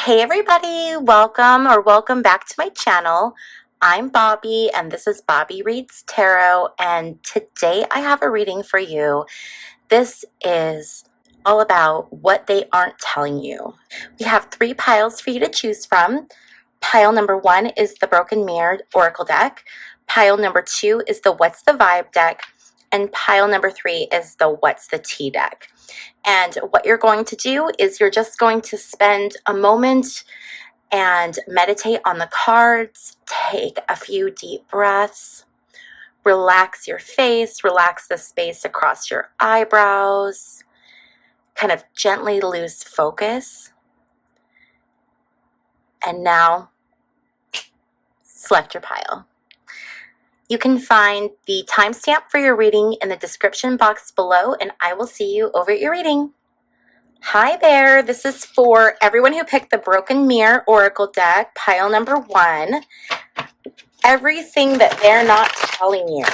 Hey everybody, welcome back to my channel. I'm Bobbie and this is Bobbie Reads Tarot, and today I have a reading for you. This is all about what they aren't telling you. We have 3 piles for you to choose from. Pile number 1 is the Broken Mirror Oracle deck. Pile number 2 is the What's the Vibe deck. And pile number 3 is the What's the Tea deck. And what you're going to do is you're just going to spend a moment and meditate on the cards, take a few deep breaths, relax your face, relax the space across your eyebrows, kind of gently lose focus. And now, select your pile. You can find the timestamp for your reading in the description box below, and I will see you over at your reading. Hi there, this is for everyone who picked the Broken Mirror Oracle deck, pile number 1. Everything that they're not telling you.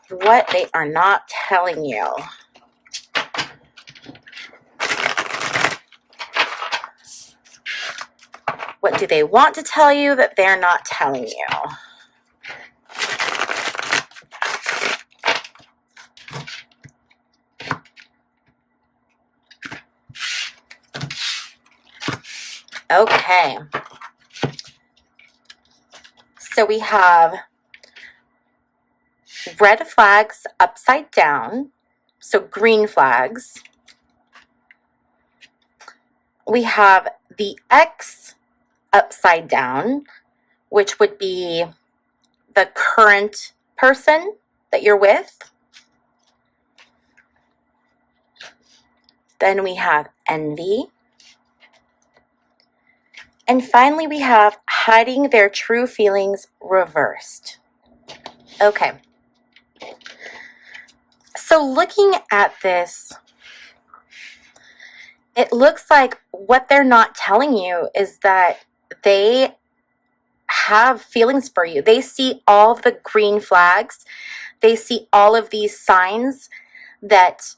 What they are not telling you. What do they want to tell you that they're not telling you? Okay, so we have red flags upside down, so green flags. We have the X upside down, which would be the current person that you're with. Then we have envy. And finally, we have hiding their true feelings reversed. Okay. So looking at this, it looks like what they're not telling you is that they have feelings for you. They see all of the green flags. They see all of these signs that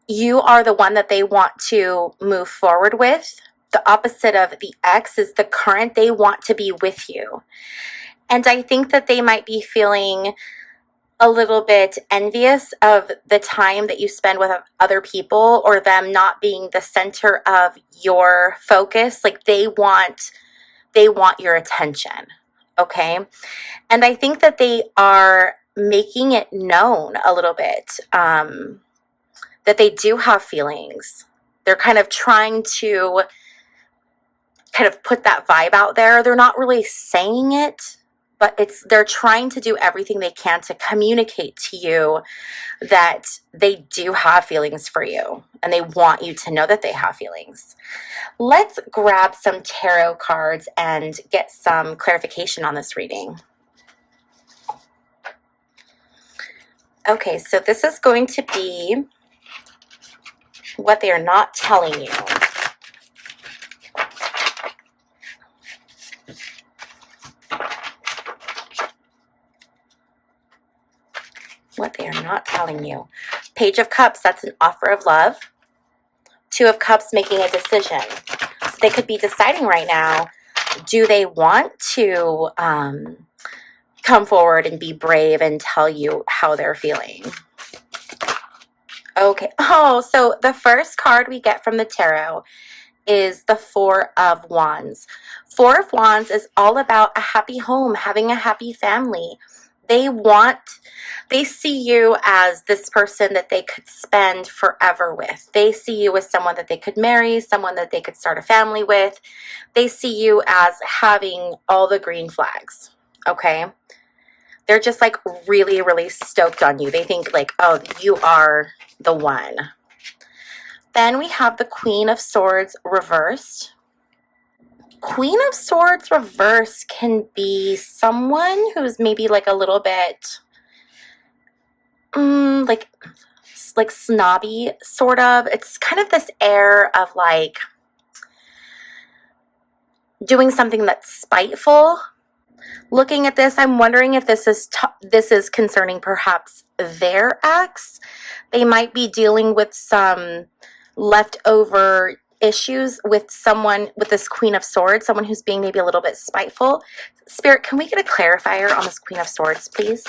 you are the one that they want to move forward with. The opposite of the X is the current. They want to be with you. And I think that they might be feeling a little bit envious of the time that you spend with other people, or them not being the center of your focus. Like they want your attention. Okay. And I think that they are making it known a little bit that they do have feelings. They're kind of trying to kind of put that vibe out there. They're not really saying it, but they're trying to do everything they can to communicate to you that they do have feelings for you, and they want you to know that they have feelings. Let's grab some tarot cards and get some clarification on this reading. Okay, so this is going to be what they are not telling you. What they are not telling you. Page of Cups, that's an offer of love. 2 of Cups, making a decision. So they could be deciding right now, do they want to come forward and be brave and tell you how they're feeling? Okay. Oh, so the first card we get from the tarot is the 4 of Wands. 4 of Wands is all about a happy home, having a happy family. They see you as this person that they could spend forever with. They see you as someone that they could marry, someone that they could start a family with. They see you as having all the green flags, okay? They're just like really, really stoked on you. They think like, oh, you are the one. Then we have the Queen of Swords reversed. Queen of Swords reverse can be someone who's maybe like a little bit like snobby, sort of. It's kind of this air of like doing something that's spiteful. Looking at this, I'm wondering if this is concerning perhaps their ex. They might be dealing with some leftover issues with someone, with this Queen of Swords, someone who's being maybe a little bit spiteful. Spirit, can we get a clarifier on this Queen of Swords, please?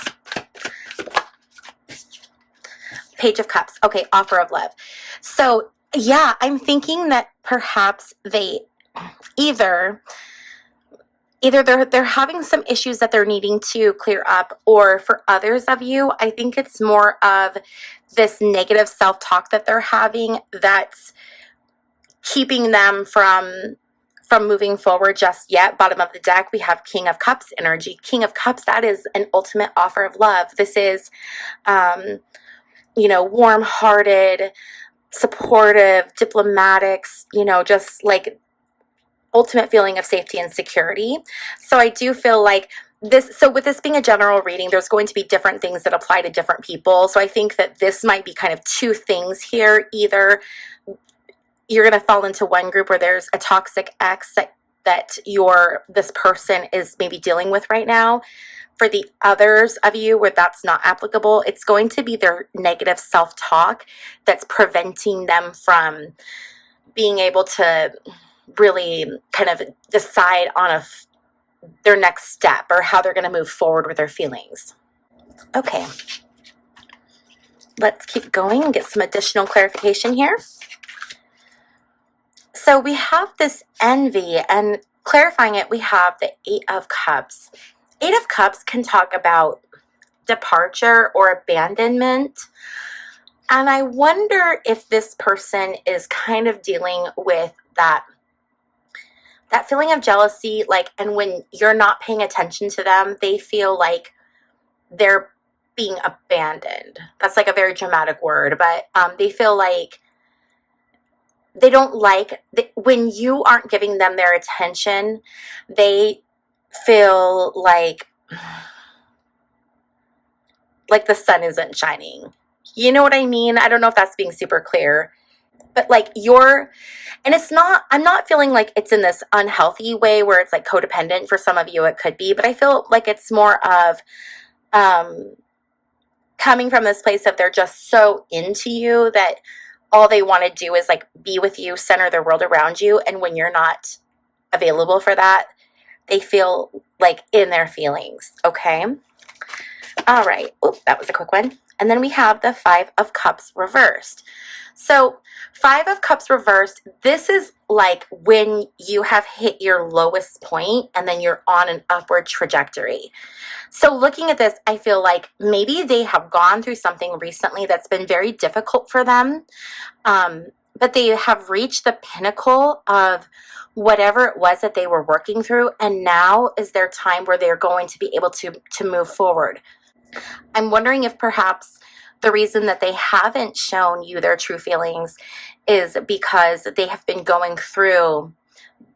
Page of Cups. Okay, offer of love. So, yeah, I'm thinking that perhaps they either they're having some issues that they're needing to clear up, or for others of you, I think it's more of this negative self-talk that they're having that's keeping them from moving forward just yet. Bottom of the deck, we have King of Cups energy. King of Cups, that is an ultimate offer of love. This is, you know, warm-hearted, supportive, diplomatic, you know, just like ultimate feeling of safety and security. So I do feel like this, so with this being a general reading, there's going to be different things that apply to different people. So I think that this might be kind of two things here. Either you're going to fall into one group where there's a toxic ex that this person is maybe dealing with right now. For the others of you where that's not applicable, it's going to be their negative self-talk that's preventing them from being able to really kind of decide on their next step or how they're going to move forward with their feelings. Okay, let's keep going and get some additional clarification here. So we have this envy, and clarifying it, we have the Eight of Cups. Eight of Cups can talk about departure or abandonment. And I wonder if this person is kind of dealing with that feeling of jealousy, like, and when you're not paying attention to them, they feel like they're being abandoned. That's like a very dramatic word, but they feel like they don't like, when you aren't giving them their attention, they feel like the sun isn't shining. You know what I mean? I don't know if that's being super clear, but like and it's not, I'm not feeling like it's in this unhealthy way where it's like codependent. For some of you it could be, but I feel like it's more of coming from this place of they're just so into you that all they want to do is like be with you, center their world around you, and when you're not available for that, they feel like in their feelings. Okay. All right. Oop, that was a quick one. And then we have the Five of Cups reversed. So Five of Cups reversed, this is like when you have hit your lowest point and then you're on an upward trajectory. So looking at this, I feel like maybe they have gone through something recently that's been very difficult for them, but they have reached the pinnacle of whatever it was that they were working through, and now is their time where they're going to be able to move forward. I'm wondering if perhaps the reason that they haven't shown you their true feelings is because they have been going through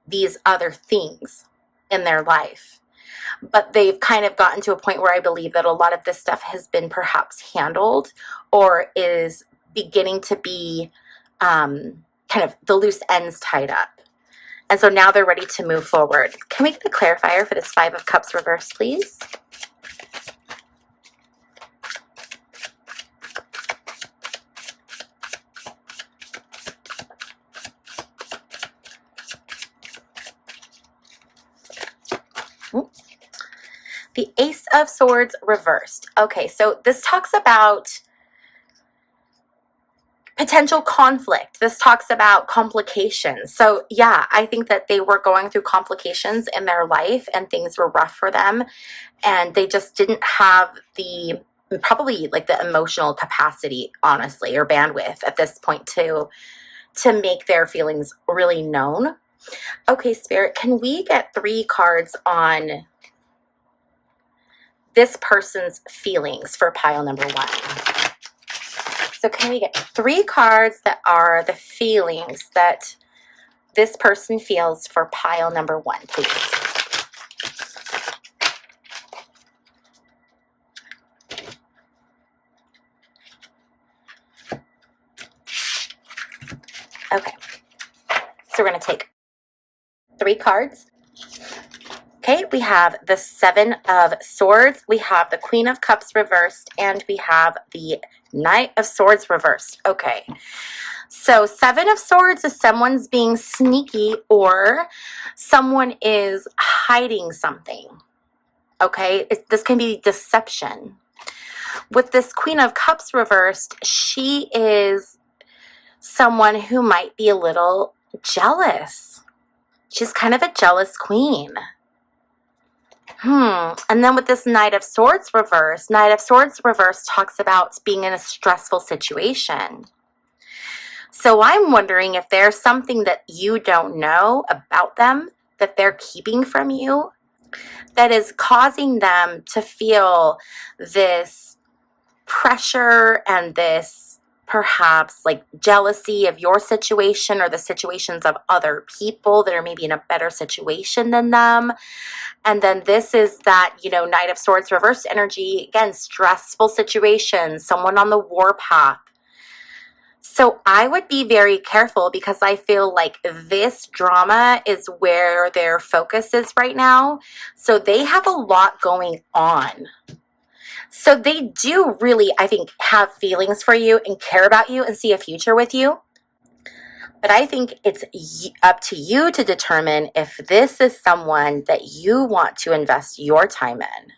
these other things in their life. But they've kind of gotten to a point where I believe that a lot of this stuff has been perhaps handled or is beginning to be kind of the loose ends tied up. And so now they're ready to move forward. Can we get a clarifier for this Five of Cups reverse, please? The Ace of Swords reversed. Okay, so this talks about potential conflict. This talks about complications. So yeah, I think that they were going through complications in their life and things were rough for them. And they just didn't have probably like the emotional capacity, honestly, or bandwidth at this point to make their feelings really known. Okay, Spirit, can we get 3 cards on this person's feelings for pile number 1? So can we get 3 cards that are the feelings that this person feels for pile number 1, please? Okay, so we're going to take 3 cards. Okay, we have the Seven of Swords, we have the Queen of Cups reversed, and we have the Knight of Swords reversed. Okay, So 7 of Swords is someone's being sneaky or someone is hiding something. Okay, this can be deception. With this Queen of Cups reversed, she is someone who might be a little jealous. She's kind of a jealous queen. And then with this Knight of Swords reversed talks about being in a stressful situation. So I'm wondering if there's something that you don't know about them that they're keeping from you that is causing them to feel this pressure and this perhaps like jealousy of your situation or the situations of other people that are maybe in a better situation than them. And then this is that, Knight of Swords reversed energy. Again, stressful situations, someone on the warpath. So I would be very careful because I feel like this drama is where their focus is right now. So they have a lot going on. So they do really, I think, have feelings for you and care about you and see a future with you. But I think it's up to you to determine if this is someone that you want to invest your time in.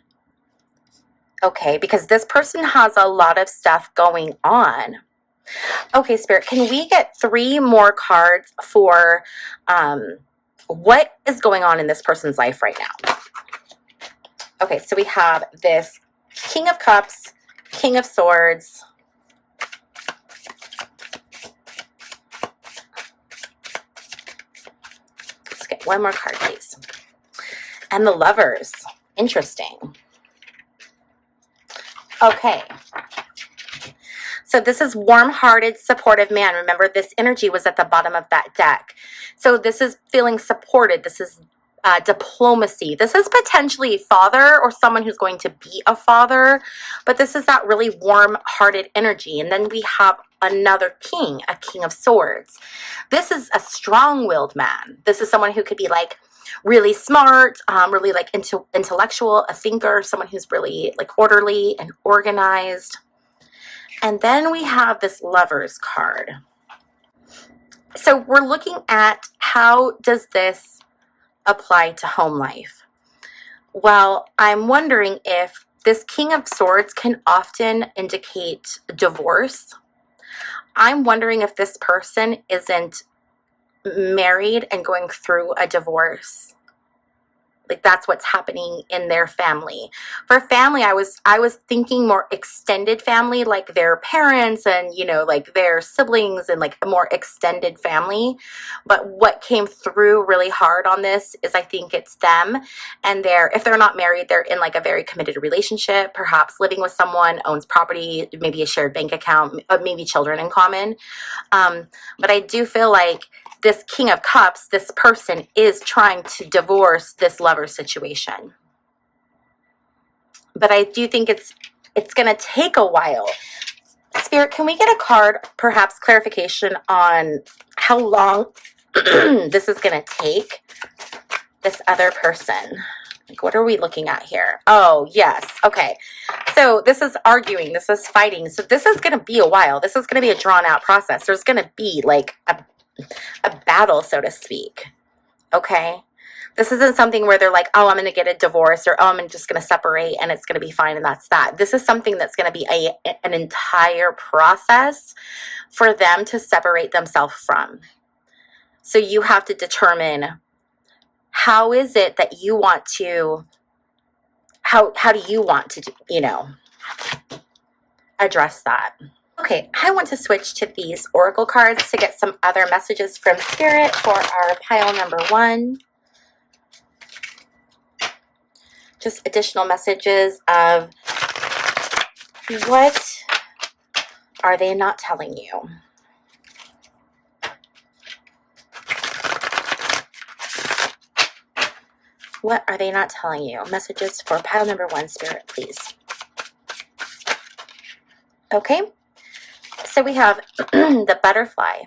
Okay, because this person has a lot of stuff going on. Okay, Spirit, can we get 3 more cards for what is going on in this person's life right now? Okay, so we have this King of Cups, King of Swords. Let's get 1 more card, please. And the Lovers. Interesting. Okay. So this is warm-hearted, supportive man. Remember, this energy was at the bottom of that deck. So this is feeling supported. This is diplomacy. This is potentially a father or someone who's going to be a father, but this is that really warm-hearted energy. And then we have another king, a King of Swords. This is a strong-willed man. This is someone who could be like really smart, really like intellectual, a thinker, someone who's really like orderly and organized. And then we have this Lovers card. So we're looking at how does this apply to home life? Well, I'm wondering if this King of Swords can often indicate divorce. I'm wondering if this person isn't married and going through a divorce. Like that's what's happening in their family. For family, I was thinking more extended family, like their parents and, like their siblings and like a more extended family. But what came through really hard on this is I think it's them and if they're not married, they're in like a very committed relationship, perhaps living with someone, owns property, maybe a shared bank account, maybe children in common. But I do feel like this King of Cups, this person is trying to divorce this lover situation. But I do think it's going to take a while. Spirit, can we get a card, perhaps clarification on how long this is going to take this other person? Like, what are we looking at here? Oh, yes. Okay. So this is arguing. This is fighting. So this is going to be a while. This is going to be a drawn out process. There's going to be like a battle, so to speak. Okay? This isn't something where they're like, oh, I'm going to get a divorce or oh, I'm just going to separate and it's going to be fine and that's that. This is something that's going to be an entire process for them to separate themselves from. So you have to determine how is it that you want to, how do you want to, address that? Okay, I want to switch to these oracle cards to get some other messages from Spirit for our pile number 1. Just additional messages of what are they not telling you? What are they not telling you? Messages for pile number 1, Spirit, please. Okay. So we have the butterfly.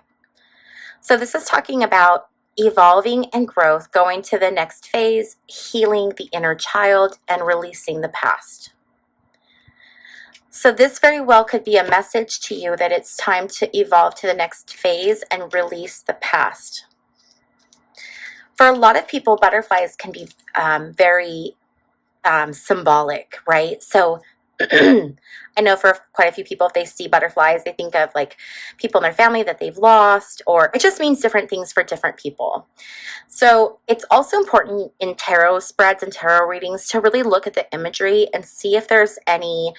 So this is talking about evolving and growth, going to the next phase, healing the inner child, and releasing the past. So this very well could be a message to you that it's time to evolve to the next phase and release the past. For a lot of people, butterflies can be very symbolic, right? So I know for quite a few people, if they see butterflies, they think of like people in their family that they've lost, or it just means different things for different people. So it's also important in tarot spreads and tarot readings to really look at the imagery and see if there's any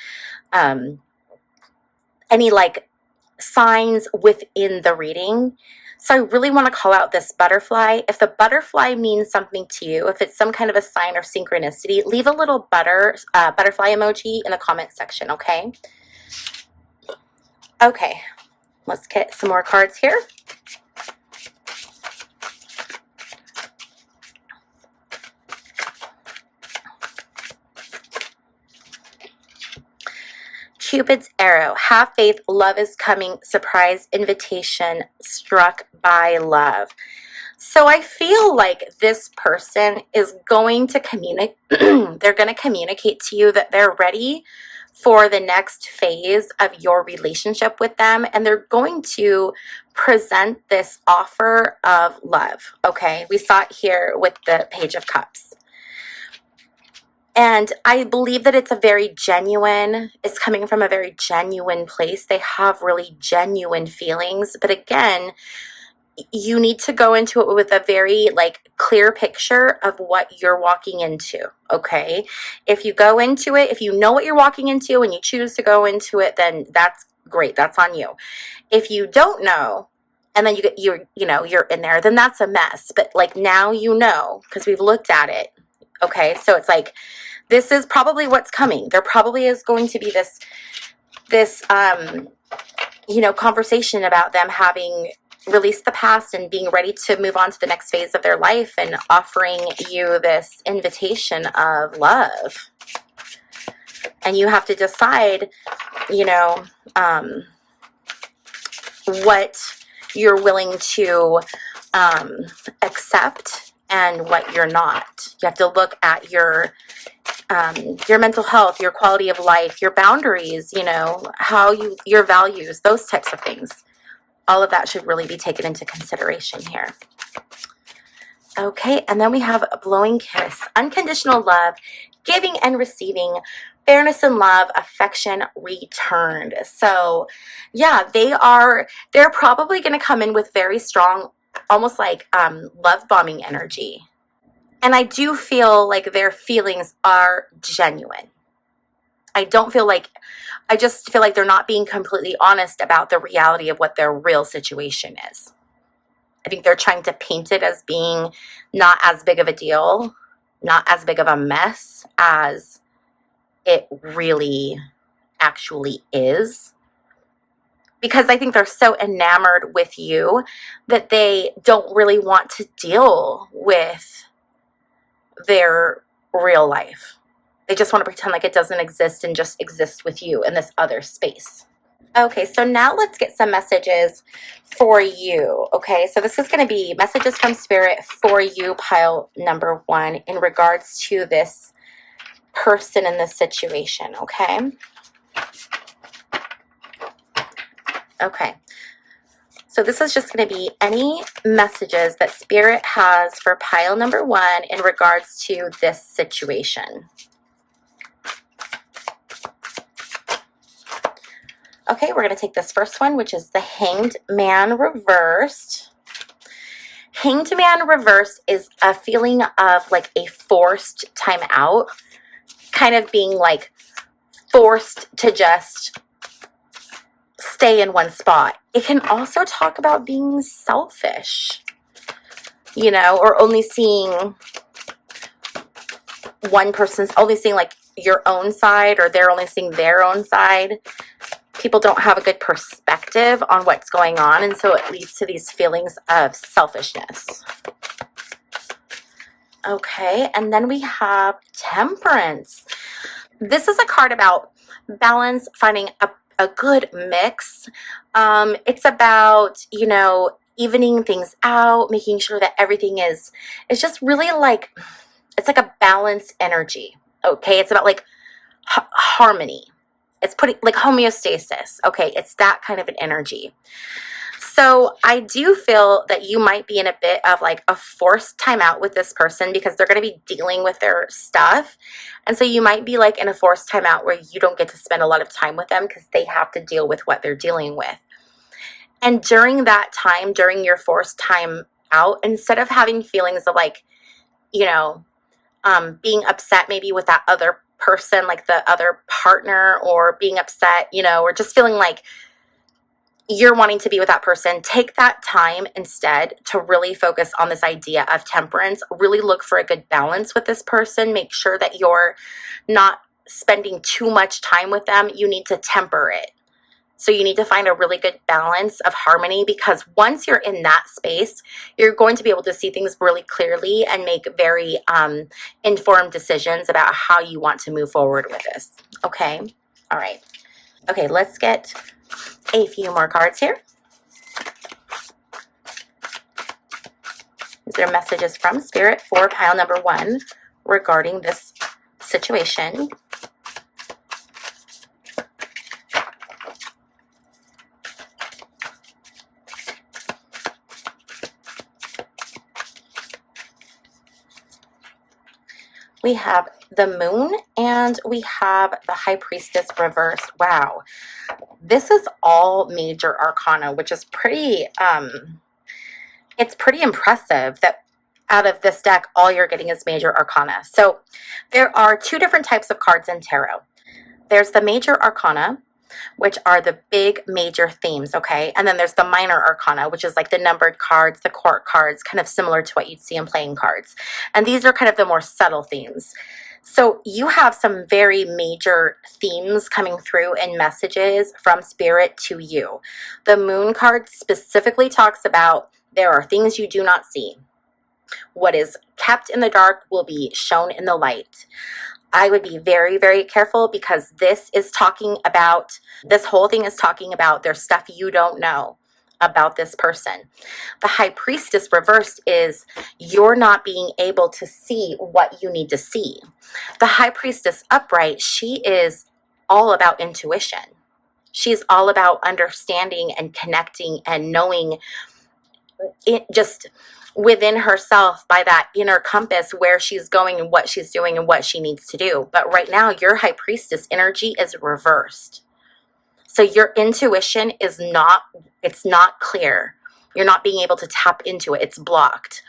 like signs within the reading. So I really want to call out this butterfly. If the butterfly means something to you, if it's some kind of a sign or synchronicity, leave a little butterfly emoji in the comment section, okay? Okay, let's get some more cards here. Cupid's arrow. Have faith. Love is coming. Surprise invitation. Struck by love. So I feel like this person is going to communicate. They're going to communicate to you that they're ready for the next phase of your relationship with them. And they're going to present this offer of love. Okay. We saw it here with the Page of Cups. And I believe that it's coming from a very genuine place. They have really genuine feelings. But again, you need to go into it with a very like clear picture of what you're walking into, okay? If you go into it, if you know what you're walking into and you choose to go into it, then that's great. That's on you. If you don't know, and then you're in there, then that's a mess. But like now you know, because we've looked at it. Okay, so it's like, this is probably what's coming. There probably is going to be this conversation about them having released the past and being ready to move on to the next phase of their life and offering you this invitation of love. And you have to decide, what you're willing to accept and what you're not. You have to look at your mental health, your quality of life, your boundaries, your values, those types of things. All of that should really be taken into consideration here. Okay, and then we have a blowing kiss, unconditional love, giving and receiving, fairness and love, affection returned. So yeah, they're probably going to come in with very strong, almost like love bombing energy. And I do feel like their feelings are genuine. I just feel like they're not being completely honest about the reality of what their real situation is. I think they're trying to paint it as being not as big of a deal, not as big of a mess as it really actually is. Because I think they're so enamored with you that they don't really want to deal with their real life. They just want to pretend like it doesn't exist and just exist with you in this other space. Okay, so now let's get some messages for you. Okay, so this is going to be messages from Spirit for you, pile number 1, in regards to this person in this situation, okay? Okay, so this is just going to be any messages that Spirit has for pile number 1 in regards to this situation. Okay, we're going to take this first one, which is the Hanged Man reversed. Hanged Man reversed is a feeling of like a forced time out, kind of being like forced to just stay in one spot. It can also talk about being selfish, or only seeing one person's, only seeing like your own side, or they're only seeing their own side. People don't have a good perspective on what's going on, and so it leads to these feelings of selfishness. Okay, and then we have Temperance. This is a card about balance, finding a good mix. It's about, evening things out, making sure that everything is just really like, it's like a balanced energy. Okay, it's about like harmony. It's putting like homeostasis. Okay, it's that kind of an energy. So I do feel that you might be in a bit of like a forced timeout with this person because they're going to be dealing with their stuff. And so you might be like in a forced timeout where you don't get to spend a lot of time with them because they have to deal with what they're dealing with. And during that time, during your forced time out, instead of having feelings of like, you know, being upset maybe with that other person, like the other partner, or being upset, you know, or just feeling like you're wanting to be with that person, take that time instead to really focus on this idea of temperance. Really look for a good balance with this person. Make sure that you're not spending too much time with them. You need to temper it. So you need to find a really good balance of harmony, because once you're in that space, you're going to be able to see things really clearly and make very informed decisions about how you want to move forward with this. Okay? All right. Okay, let's get a few more cards here. These are messages from Spirit for pile number 1 regarding this situation. We have the Moon and we have the High Priestess reversed. Wow. This is all major arcana, which is pretty, it's pretty impressive that out of this deck, all you're getting is major arcana. So there are 2 different types of cards in tarot. There's the major arcana, which are the big major themes, okay? And then there's the minor arcana, which is like the numbered cards, the court cards, kind of similar to what you'd see in playing cards. And these are kind of the more subtle themes. So you have some very major themes coming through in messages from Spirit to you. The Moon card specifically talks about there are things you do not see. What is kept in the dark will be shown in the light. I would be very, very careful, because this is talking about, this whole thing is talking about there's stuff you don't know about this person. The High Priestess reversed is you're not being able to see what you need to see. The High Priestess upright, she is all about intuition. She's all about understanding and connecting and knowing it just within herself by that inner compass where she's going and what she's doing and what she needs to do. But right now, your High Priestess energy is reversed. So your intuition is not, it's not clear. You're not being able to tap into it. It's blocked.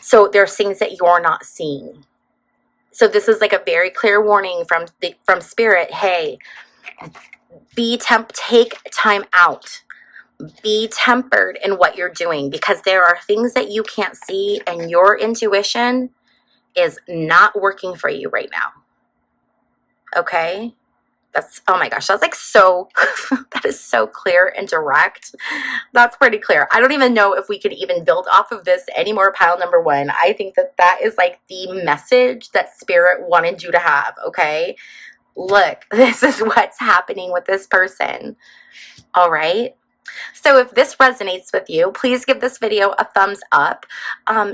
So there's things that you're not seeing. So this is like a very clear warning from Spirit. Hey, take time out. Be tempered in what you're doing, because there are things that you can't see and your intuition is not working for you right now. Okay? That's, oh my gosh, that's like so, that is so clear and direct. That's pretty clear. I don't even know if we could even build off of this anymore, pile number 1. I think that that is like the message that Spirit wanted you to have, okay? Look, this is what's happening with this person. All right? So if this resonates with you, please give this video a thumbs up.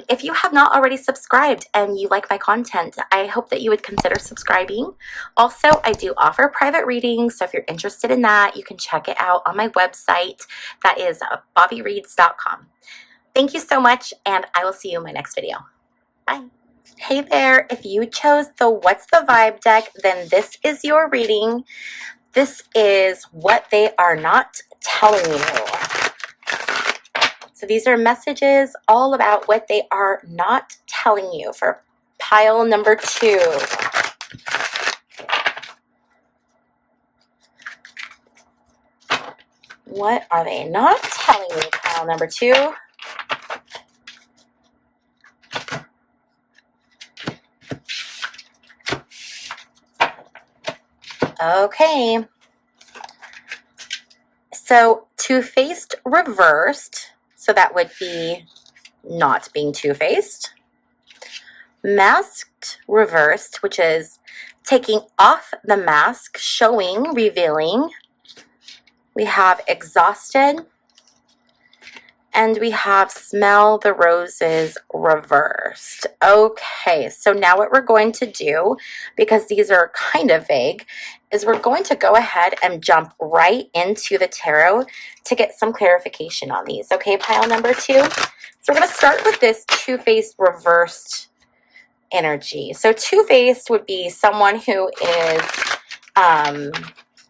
If you have not already subscribed and you like my content, I hope that you would consider subscribing. Also, I do offer private readings, so if you're interested in that, you can check it out on my website. That is bobbiereads.com. Thank you so much, and I will see you in my next video. Bye. Hey there, if you chose the What's the Vibe deck, then this is your reading. This is what they are not telling you. So these are messages all about what they are not telling you for pile number 2. What are they not telling you, pile number 2? Okay. So two-faced reversed, so that would be not being two-faced. Masked reversed, which is taking off the mask, showing, revealing. We have exhausted And we have smell the roses reversed. Okay, so now what we're going to do, because these are kind of vague, is we're going to go ahead and jump right into the tarot to get some clarification on these. Okay, pile number 2. So we're going to start with this two-faced reversed energy. So two-faced would be someone who is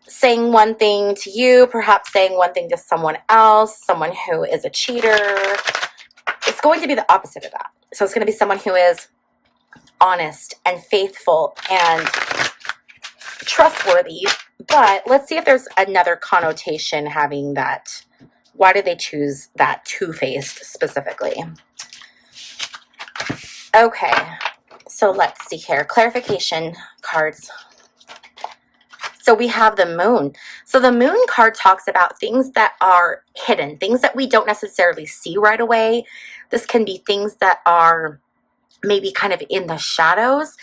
saying one thing to you, perhaps saying one thing to someone else, someone who is a cheater. It's going to be the opposite of that. So it's going to be someone who is honest and faithful and trustworthy. But let's see if there's another connotation having that. Why did they choose that two-faced specifically? Okay, so let's see here. Clarification cards. So we have the moon. So the moon card talks about things that are hidden, things that we don't necessarily see right away. This can be things that are maybe kind of in the shadows,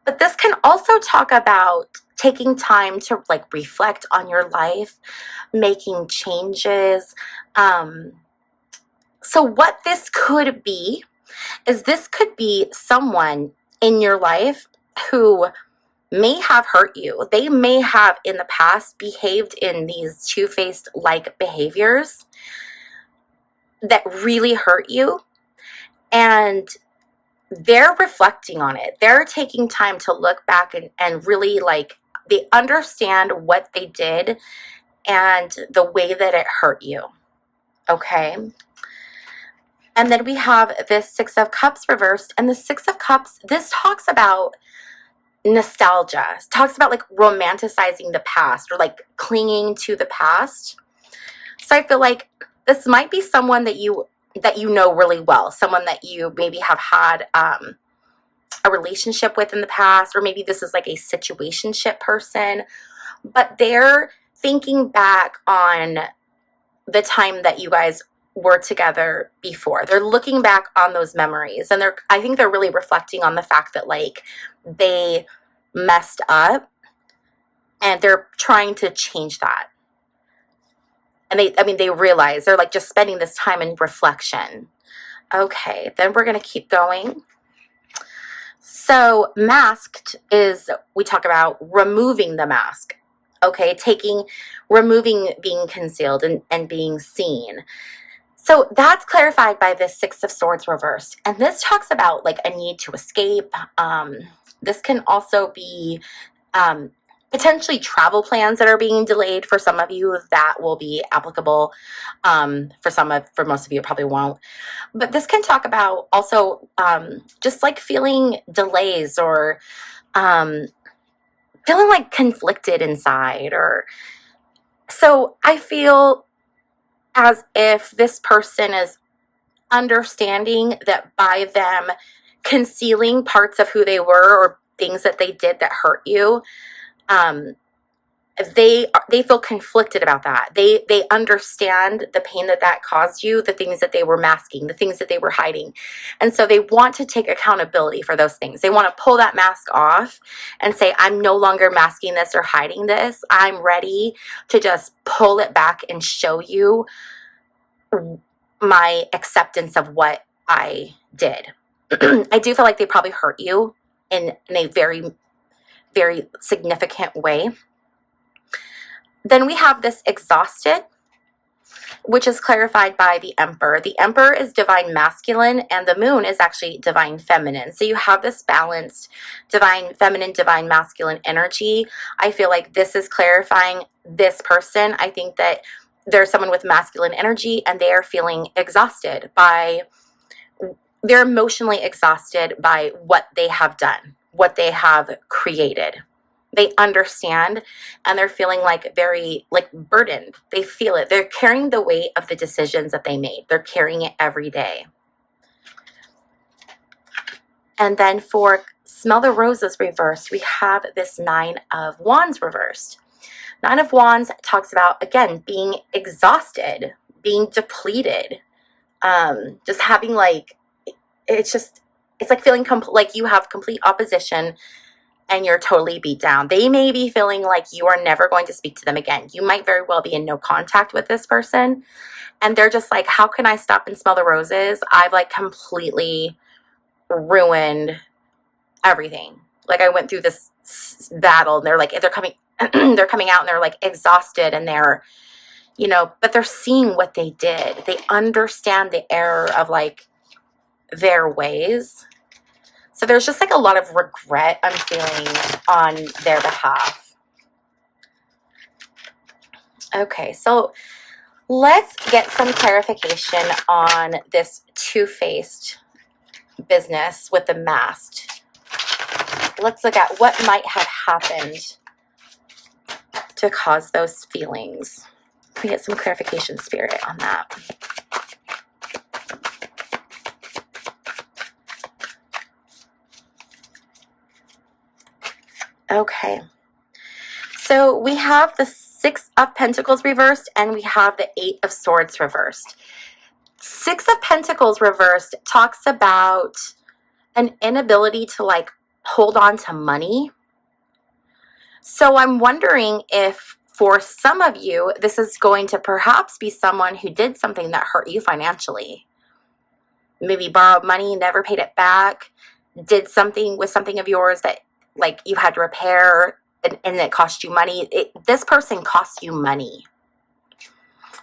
but this can also talk about taking time to like reflect on your life, making changes. So what this could be is this could be someone in your life who may have hurt you. They may have in the past behaved in these two-faced like behaviors that really hurt you, and they're reflecting on it. They're taking time to look back and really like they understand what they did and the way that it hurt you. Okay. And then we have this 6 of Cups reversed, and the 6 of Cups, this talks about nostalgia. It talks about like romanticizing the past or like clinging to the past. So I feel like this might be someone that you know really well, someone that you maybe have had a relationship with in the past, or maybe this is like a situationship person, but they're thinking back on the time that you guys were together before. They're looking back on those memories, and I think they're really reflecting on the fact that like they messed up and they're trying to change that. And they realize they're like just spending this time in reflection. Okay, then we're going to keep going. So masked is, we talk about removing the mask. Okay, removing being concealed and being seen. So that's clarified by this 6 of Swords reversed. And this talks about like a need to escape. This can also be potentially travel plans that are being delayed for some of you. That will be applicable. For most of you, it probably won't. But this can talk about also just like feeling delays or feeling like conflicted inside. So I feel as if this person is understanding that by them concealing parts of who they were or things that they did that hurt you, they feel conflicted about that. They understand the pain that caused you, the things that they were masking, the things that they were hiding. And so they want to take accountability for those things. They want to pull that mask off and say, I'm no longer masking this or hiding this. I'm ready to just pull it back and show you my acceptance of what I did. I do feel like they probably hurt you in a very, very significant way. Then we have this exhausted, which is clarified by the Emperor. The Emperor is divine masculine, and the moon is actually divine feminine. So you have this balanced divine feminine, divine masculine energy. I feel like this is clarifying this person. I think that there's someone with masculine energy, and they are feeling exhausted they're emotionally exhausted by what they have done, what they have created. They understand, and they're feeling like very like burdened. They feel it. They're carrying the weight of the decisions that they made. They're carrying it every day. And then for Smell the Roses reversed, we have this 9 of Wands reversed. 9 of Wands talks about, again, being exhausted, being depleted, just having like, it's like feeling like you have complete opposition and you're totally beat down. They may be feeling like you are never going to speak to them again. You might very well be in no contact with this person. And they're just like, how can I stop and smell the roses? I've like completely ruined everything. Like I went through this battle, and they're like, they're coming they're coming out and they're like exhausted, and they're, you know, but they're seeing what they did. They understand the error of like their ways. So there's just like a lot of regret I'm feeling on their behalf. Okay, so let's get some clarification on this two-faced business with the masked. Let's look at what might have happened to cause those feelings. We get some clarification, Spirit, on that. Okay. So we have the Six of Pentacles reversed, and we have the Eight of Swords reversed. Six of Pentacles reversed talks about an inability to like hold on to money. So I'm wondering if for some of you, this is going to perhaps be someone who did something that hurt you financially. Maybe borrowed money, never paid it back, did something with something of yours that like you had to repair, and it cost you money. This person cost you money.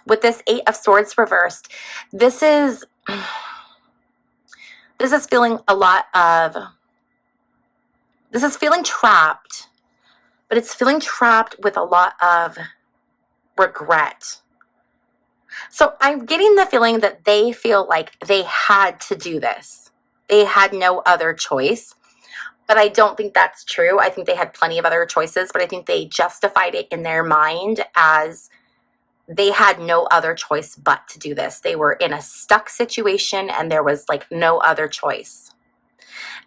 With this Eight of Swords reversed, this is feeling a lot of, this is feeling trapped, but it's feeling trapped with a lot of regret. So I'm getting the feeling that they feel like they had to do this. They had no other choice. But I don't think that's true. I think they had plenty of other choices, but I think they justified it in their mind as they had no other choice but to do this. They were in a stuck situation and there was like no other choice.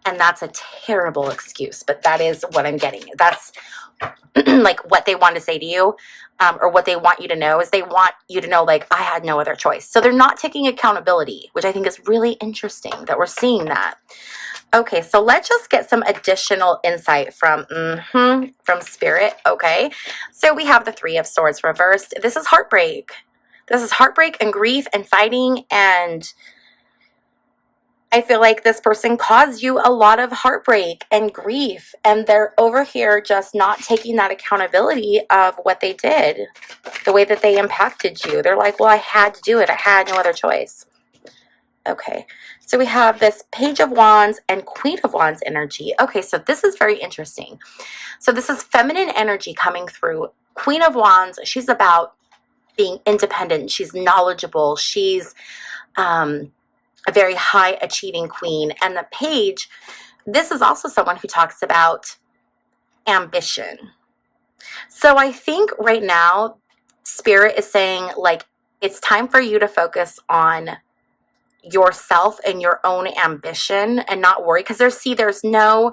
And that's a terrible excuse, but that is what I'm getting. That's like what they want to say to you, or what they want you to know is they want you to know like, I had no other choice. So they're not taking accountability, which I think is really interesting that we're seeing that. Okay, so let's just get some additional insight from Spirit. Okay, so we have the Three of Swords reversed. This is heartbreak. This is heartbreak and grief and fighting, and I feel like this person caused you a lot of heartbreak and grief, and they're over here just not taking that accountability of what they did, the way that they impacted you. They're like, well, I had to do it. I had no other choice. Okay, so we have this Page of Wands and Queen of Wands energy. Okay, so this is very interesting. So this is feminine energy coming through. Queen of Wands, she's about being independent. She's knowledgeable. She's a very high achieving queen. And the Page, this is also someone who talks about ambition. So I think right now, Spirit is saying, like, it's time for you to focus on yourself and your own ambition and not worry, because there's no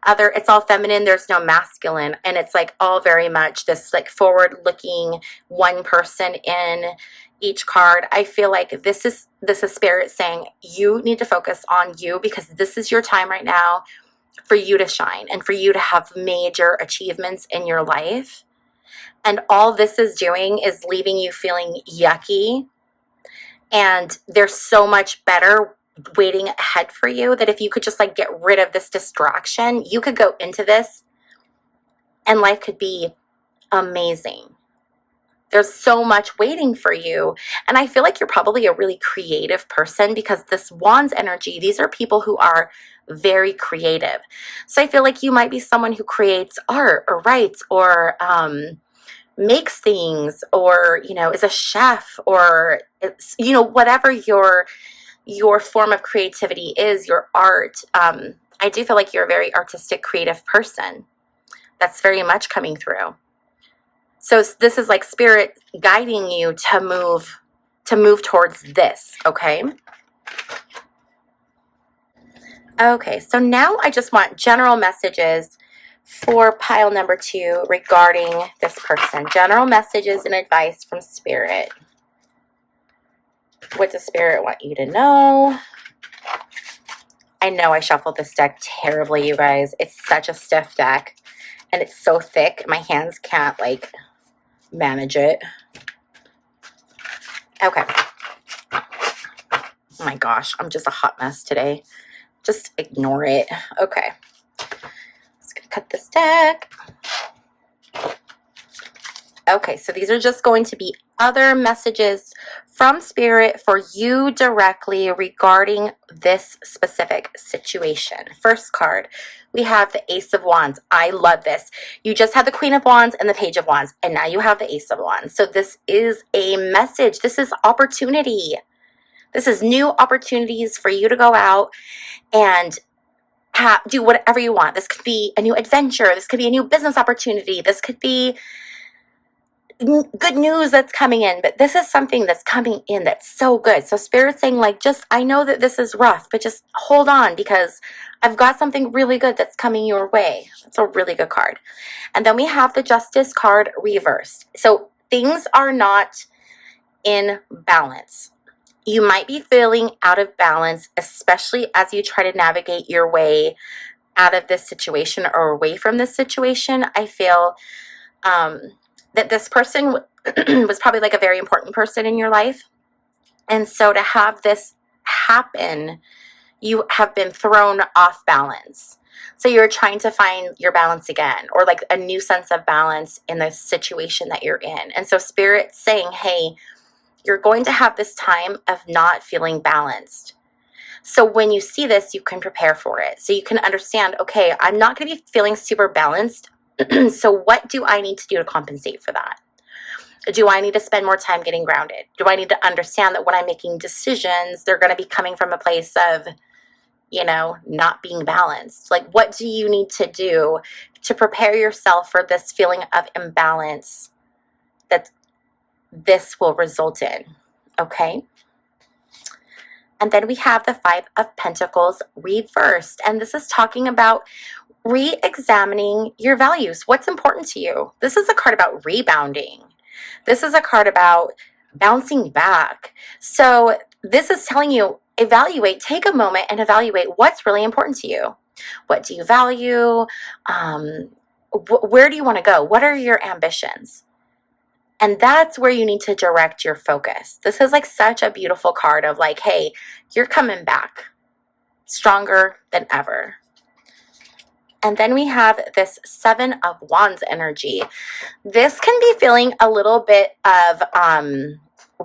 other, it's all feminine, there's no masculine, and it's like all very much this like forward looking one person in each card. I feel like this is Spirit saying you need to focus on you, because this is your time right now for you to shine and for you to have major achievements in your life. And all this is doing is leaving you feeling yucky. And there's so much better waiting ahead for you that if you could just like get rid of this distraction, you could go into this and life could be amazing. There's so much waiting for you. And I feel like you're probably a really creative person, because this Wands energy, these are people who are very creative. So I feel like you might be someone who creates art or writes or makes things, or, you know, is a chef, or it's, you know, whatever your form of creativity is, your art. I do feel like you're a very artistic, creative person. That's very much coming through. So this is like Spirit guiding you to move towards this, okay? Okay, so now I just want general messages for pile number 2 regarding this person. General messages and advice from Spirit. What does Spirit want you to know? I know I shuffled this deck terribly, you guys. It's such a stiff deck, and it's so thick, my hands can't, like, manage it. Okay. Oh my gosh, I'm just a hot mess today. Just ignore it. Okay. Just gonna cut this deck. Okay, so these are just going to be other messages from Spirit for you directly regarding this specific situation. First card, we have the Ace of Wands. I love this. You just had the Queen of Wands and the Page of Wands, and now you have the Ace of Wands. So this is a message. This is opportunity. This is new opportunities for you to go out and do whatever you want. This could be a new adventure. This could be a new business opportunity. This could be good news that's coming in, but this is something that's coming in that's so good. So Spirit's saying, like, just, I know that this is rough, but just hold on, because I've got something really good that's coming your way. That's a really good card. And then we have the Justice card reversed. So things are not in balance. You might be feeling out of balance, especially as you try to navigate your way out of this situation or away from this situation. I feel that this person was probably like a very important person in your life. And so to have this happen, you have been thrown off balance. So you're trying to find your balance again, or like a new sense of balance in the situation that you're in. And so Spirit's saying, hey, you're going to have this time of not feeling balanced. So when you see this, you can prepare for it. So you can understand, okay, I'm not going to be feeling super balanced. So what do I need to do to compensate for that? Do I need to spend more time getting grounded? Do I need to understand that when I'm making decisions, they're going to be coming from a place of, you know, not being balanced? Like, what do you need to do to prepare yourself for this feeling of imbalance that this will result in? Okay. And then we have the Five of Pentacles reversed. And this is talking about re-examining your values. What's important to you? This is a card about rebounding. This is a card about bouncing back. So this is telling you, evaluate, take a moment and evaluate what's really important to you. What do you value? Where do you want to go? What are your ambitions? And that's where you need to direct your focus. This is like such a beautiful card of like, hey, you're coming back stronger than ever. And then we have this Seven of Wands energy. This can be feeling a little bit of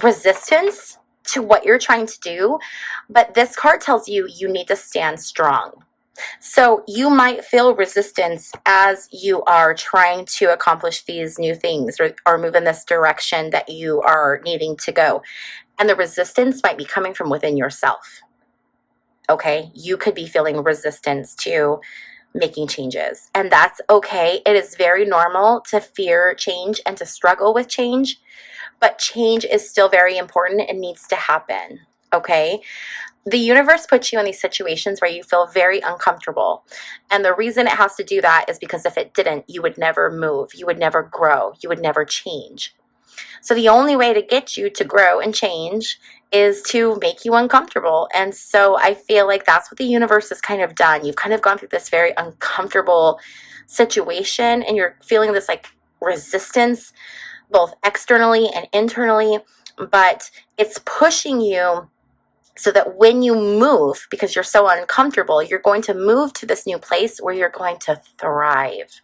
resistance to what you're trying to do, but this card tells you you need to stand strong. So you might feel resistance as you are trying to accomplish these new things or move in this direction that you are needing to go. And the resistance might be coming from within yourself. Okay, you could be feeling resistance to making changes, and that's okay. It is very normal to fear change and to struggle with change, but change is still very important and needs to happen. Okay, the universe puts you in these situations where you feel very uncomfortable, and the reason it has to do that is because if it didn't, you would never move, you would never grow, you would never change. So the only way to get you to grow and change is to make you uncomfortable. And so I feel like that's what the universe has kind of done. You've kind of gone through this very uncomfortable situation, and you're feeling this like resistance, both externally and internally, but it's pushing you so that when you move, because you're so uncomfortable, you're going to move to this new place where you're going to thrive.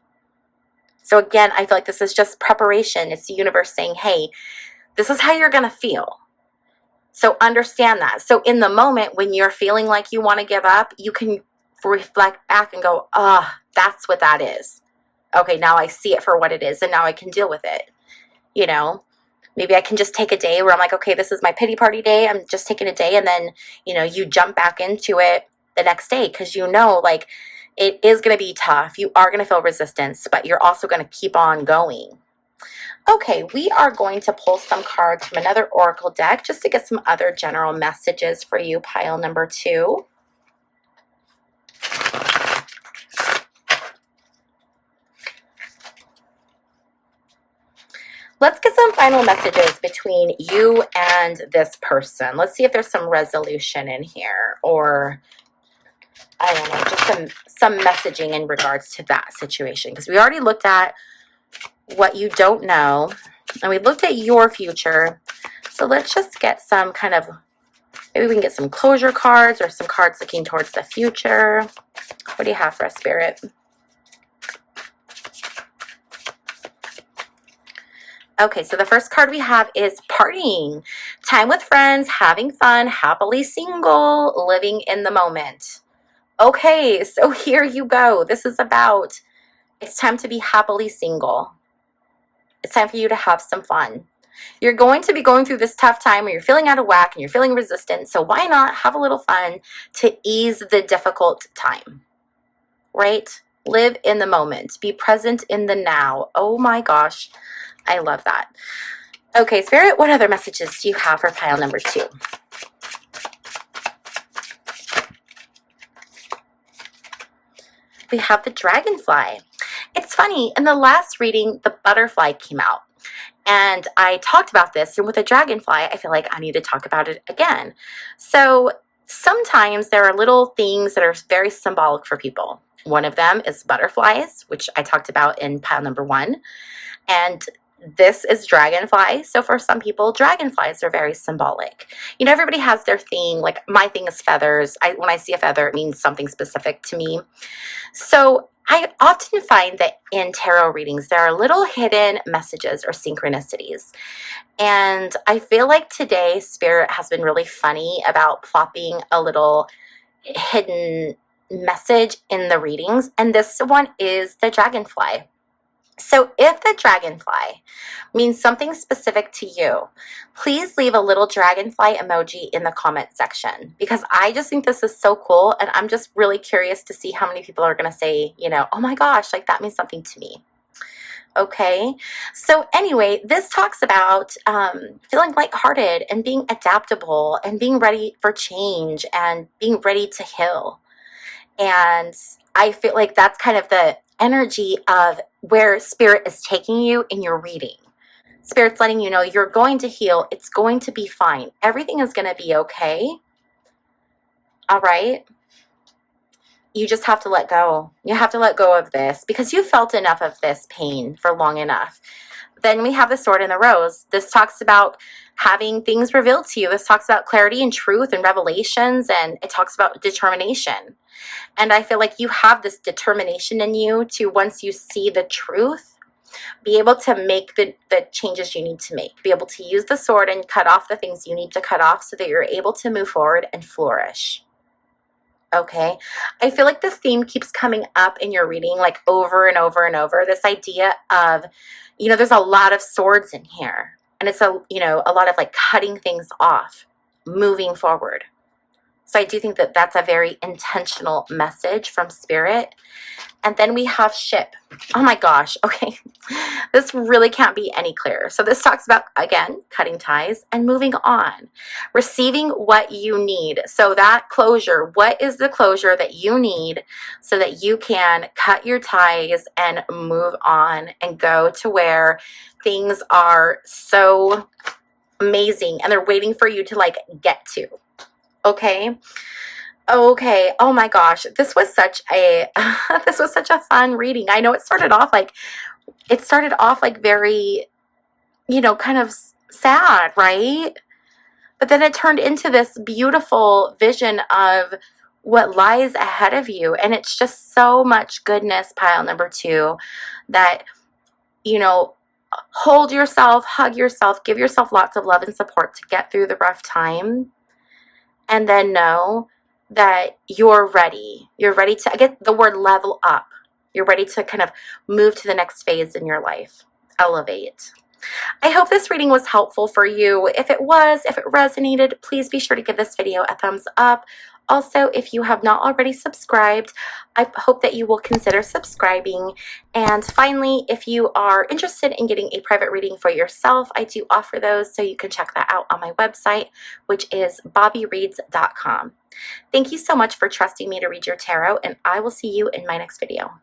So again, I feel like this is just preparation. It's the universe saying, hey, this is how you're going to feel. So understand that. So in the moment when you're feeling like you want to give up, you can reflect back and go, that's what that is. Okay, now I see it for what it is, and now I can deal with it. You know, maybe I can just take a day where I'm like, okay, this is my pity party day. I'm just taking a day, and then, you know, you jump back into it the next day because you know, like, it is going to be tough. You are going to feel resistance, but you're also going to keep on going. Okay, we are going to pull some cards from another oracle deck just to get some other general messages for you, pile number 2. Let's get some final messages between you and this person. Let's see if there's some resolution in here, or planning, just some messaging in regards to that situation. Because we already looked at what you don't know, and we looked at your future. So let's just get some kind of, maybe we can get some closure cards or some cards looking towards the future. What do you have for us, Spirit? Okay, so the first card we have is partying. Time with friends, having fun, happily single, living in the moment. Okay, so here you go. This is about, it's time to be happily single. It's time for you to have some fun. You're going to be going through this tough time where you're feeling out of whack and you're feeling resistant. So why not have a little fun to ease the difficult time, right? Live in the moment. Be present in the now. Oh my gosh. I love that. Okay, Spirit, what other messages do you have for pile number 2? We have the dragonfly. It's funny, in the last reading, the butterfly came out. And I talked about this, and with the dragonfly, I feel like I need to talk about it again. So sometimes there are little things that are very symbolic for people. One of them is butterflies, which I talked about in pile number 1. And this is dragonfly. So for some people, dragonflies are very symbolic. You know, everybody has their thing. Like my thing is feathers. When I see a feather, it means something specific to me. So I often find that in tarot readings, there are little hidden messages or synchronicities. And I feel like today, Spirit has been really funny about plopping a little hidden message in the readings. And this one is the dragonfly. So if the dragonfly means something specific to you, please leave a little dragonfly emoji in the comment section, because I just think this is so cool. And I'm just really curious to see how many people are going to say, you know, oh my gosh, like that means something to me. Okay. So anyway, this talks about feeling lighthearted and being adaptable and being ready for change and being ready to heal. And I feel like that's kind of the energy of where Spirit is taking you in your reading. Spirit's letting you know you're going to heal. It's going to be fine. Everything is going to be okay. All right. You just have to let go. You have to let go of this because you felt enough of this pain for long enough. Then we have the sword and the rose. This talks about having things revealed to you. This talks about clarity and truth and revelations, and it talks about determination. And I feel like you have this determination in you to, once you see the truth, be able to make the changes you need to make. Be able to use the sword and cut off the things you need to cut off so that you're able to move forward and flourish. Okay, I feel like this theme keeps coming up in your reading, like over and over and over. This idea of, you know, there's a lot of swords in here, and it's a lot of like cutting things off, moving forward. So I do think that that's a very intentional message from Spirit. And then we have ship. Oh my gosh. Okay. This really can't be any clearer. So this talks about, again, cutting ties and moving on, receiving what you need. So that closure, what is the closure that you need so that you can cut your ties and move on and go to where things are so amazing and they're waiting for you to like get to. Okay. Okay. Oh my gosh. This was such a fun reading. I know it started off like very, kind of sad, right? But then it turned into this beautiful vision of what lies ahead of you. And it's just so much goodness, pile number 2, that, hold yourself, hug yourself, give yourself lots of love and support to get through the rough time. And then know that you're ready. You're ready to, I get the word level up. You're ready to kind of move to the next phase in your life. Elevate. I hope this reading was helpful for you. If it resonated, please be sure to give this video a thumbs up. Also, if you have not already subscribed, I hope that you will consider subscribing. And finally, if you are interested in getting a private reading for yourself, I do offer those, so you can check that out on my website, which is bobbiereads.com. Thank you so much for trusting me to read your tarot, and I will see you in my next video.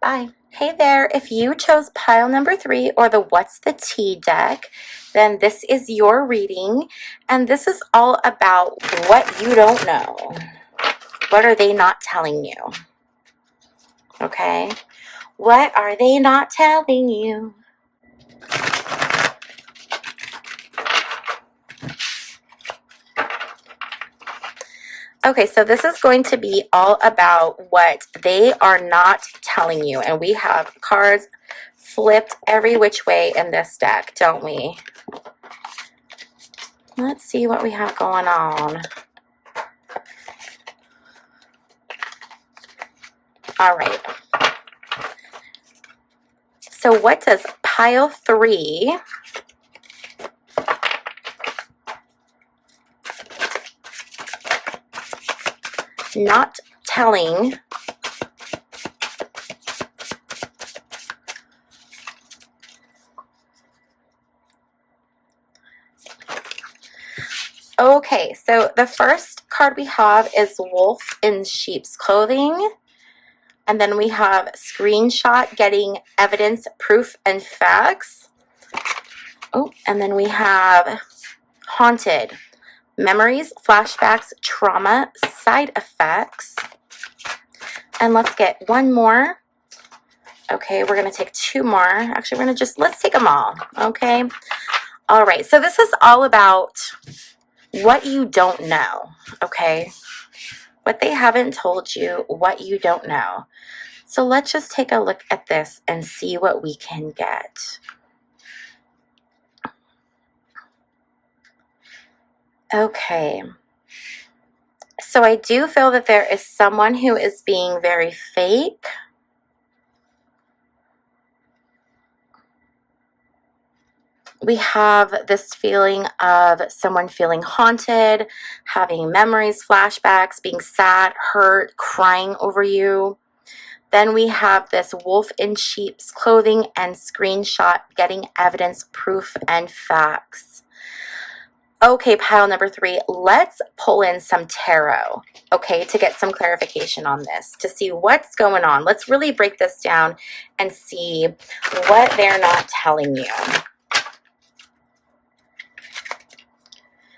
Bye. Hey there, if you chose pile number 3 or the What's the Tea deck, then this is your reading, and this is all about what you don't know. What are they not telling you? Okay. What are they not telling you? Okay, so this is going to be all about what they are not telling you. And we have cards flipped every which way in this deck, don't we? Let's see what we have going on. All right. So what does pile 3 not telling Okay, so the first card we have is Wolf in Sheep's Clothing. And then we have Screenshot, Getting Evidence, Proof, and Facts. Oh, and then we have Haunted, Memories, Flashbacks, Trauma, Side Effects. And let's get one more. Okay, we're going to take 2 more. Actually, we're going to let's take them all. Okay. All right, so this is all about what you don't know. Okay. What they haven't told you, what you don't know. So let's just take a look at this and see what we can get. Okay. So I do feel that there is someone who is being very fake. We have this feeling of someone feeling haunted, having memories, flashbacks, being sad, hurt, crying over you. Then we have this Wolf in Sheep's Clothing and Screenshot, Getting Evidence, Proof, and Facts. Okay, pile number 3, let's pull in some tarot, okay, to get some clarification on this, to see what's going on. Let's really break this down and see what they're not telling you.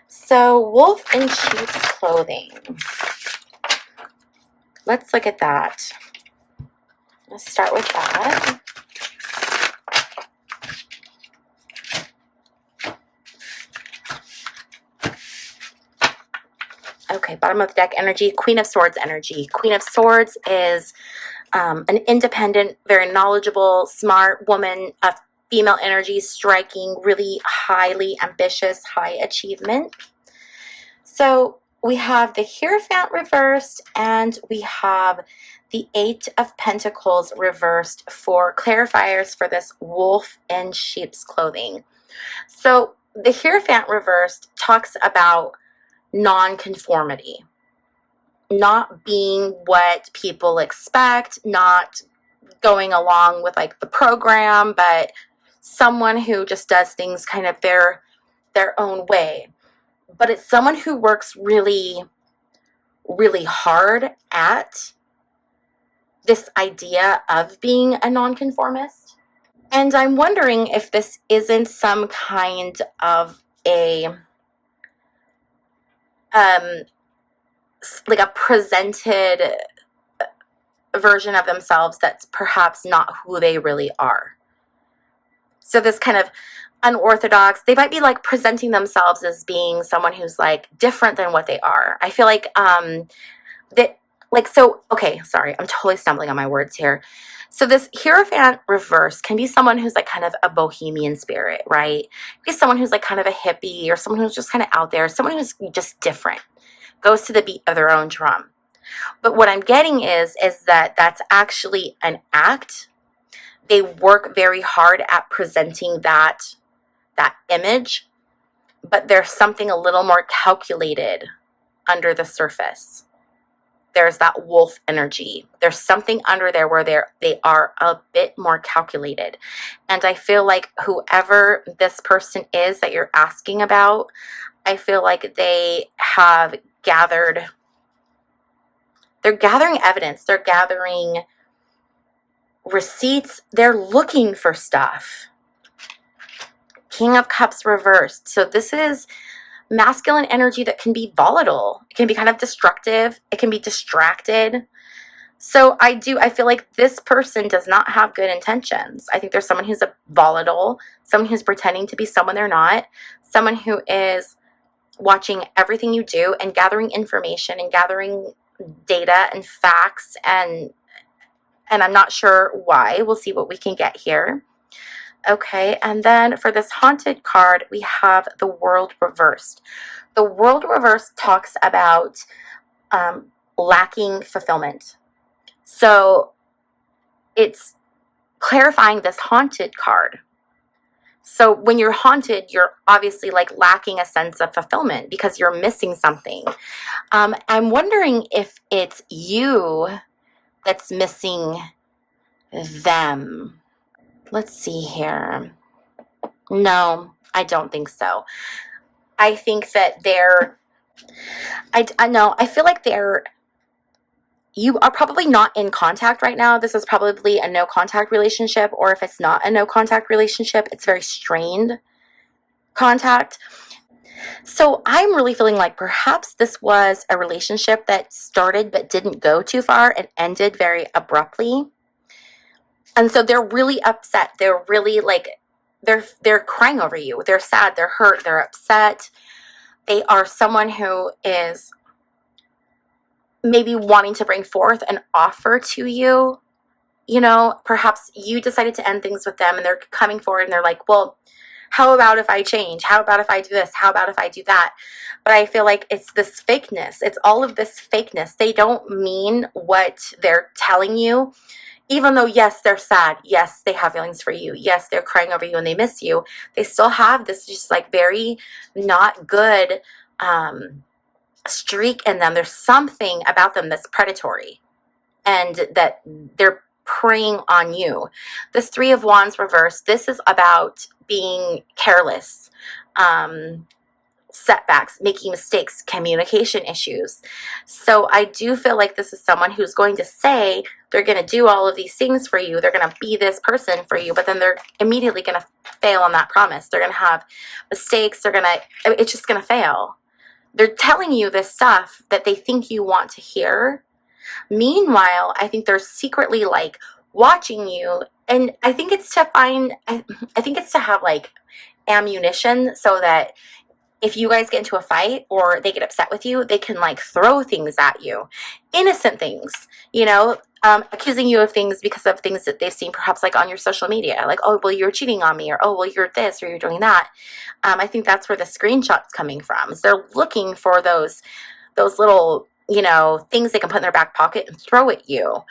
So, Wolf in Sheep's Clothing. Let's look at that. Let's start with that. Okay, bottom of the deck energy, Queen of Swords energy. Queen of Swords is an independent, very knowledgeable, smart woman of female energy, striking, really highly ambitious, high achievement. So we have the Hierophant reversed, and we have the 8 of Pentacles reversed for clarifiers for this Wolf in Sheep's Clothing. So the Hierophant reversed talks about non-conformity, not being what people expect, not going along with like the program, but someone who just does things kind of their own way. But it's someone who works really, really hard at this idea of being a nonconformist. And I'm wondering if this isn't some kind of a like a presented version of themselves that's perhaps not who they really are. So this kind of unorthodox, they might be like presenting themselves as being someone who's like different than what they are. I feel like that, like, so, okay, sorry, I'm totally stumbling on my words here. So this Hierophant reverse can be someone who's like kind of a bohemian spirit, right? Be someone who's like kind of a hippie, or someone who's just kind of out there, someone who's just different, goes to the beat of their own drum. But what I'm getting is that that's actually an act. They work very hard at presenting that image, but there's something a little more calculated under the surface. There's that wolf energy. There's something under there where they are a bit more calculated. And I feel like whoever this person is that you're asking about, I feel like they have gathered, they're gathering evidence, they're gathering receipts, they're looking for stuff. King of Cups reversed. So this is masculine energy that can be volatile. It can be kind of destructive. It can be distracted. So I feel like this person does not have good intentions. I think there's someone who's a volatile, someone who's pretending to be someone they're not, someone who is watching everything you do and gathering information and gathering data and facts, and I'm not sure why. We'll see what we can get here. Okay, and then for this haunted card, we have the World reversed. The World reversed talks about lacking fulfillment. So it's clarifying this haunted card. So when you're haunted, you're obviously like lacking a sense of fulfillment because you're missing something. I'm wondering if it's you that's missing them. Let's see here. No, I don't think so. I think that I feel like you are probably not in contact right now. This is probably a no contact relationship, or if it's not a no contact relationship, it's very strained contact. So I'm really feeling like perhaps this was a relationship that started but didn't go too far and ended very abruptly. And so they're really upset. They're really like, they're crying over you. They're sad, they're hurt, they're upset. They are someone who is maybe wanting to bring forth an offer to you. You know, perhaps you decided to end things with them and they're coming forward and they're like, well, how about if I change? How about if I do this? How about if I do that? But I feel like it's this fakeness. It's all of this fakeness. They don't mean what they're telling you. Even though, yes, they're sad. Yes, they have feelings for you. Yes, they're crying over you and they miss you. They still have this just like very not good streak in them. There's something about them that's predatory and that they're preying on you. This Three of Wands reversed, this is about being careless, setbacks, making mistakes, communication issues. So I do feel like this is someone who's going to say they're going to do all of these things for you. They're going to be this person for you, but then they're immediately going to fail on that promise. They're going to have mistakes. It's just going to fail. They're telling you this stuff that they think you want to hear. Meanwhile, I think they're secretly like watching you, and I think it's to have like ammunition so that if you guys get into a fight or they get upset with you, they can like throw things at you. Innocent things, you know, accusing you of things because of things that they've seen perhaps like on your social media. Like, oh, well, you're cheating on me, or oh, well, you're this, or you're doing that. I think that's where the screenshot's coming from. Is they're looking for those little, you know, things they can put in their back pocket and throw at you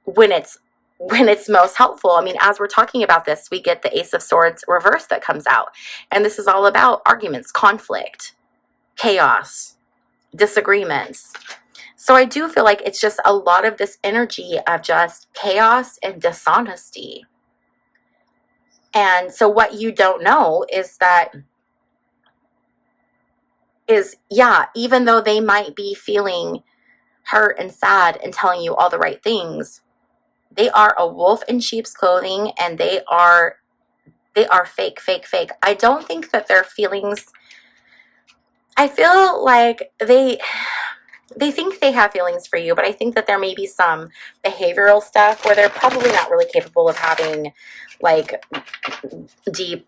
when it's most helpful. I mean, as we're talking about this, we get the Ace of Swords reverse that comes out. And this is all about arguments, conflict, chaos, disagreements. So I do feel like it's just a lot of this energy of just chaos and dishonesty. And so what you don't know is that even though they might be feeling hurt and sad and telling you all the right things, they are a wolf in sheep's clothing, and they are fake. I don't think that their feelings, I feel like they think they have feelings for you, but I think that there may be some behavioral stuff where they're probably not really capable of having like deep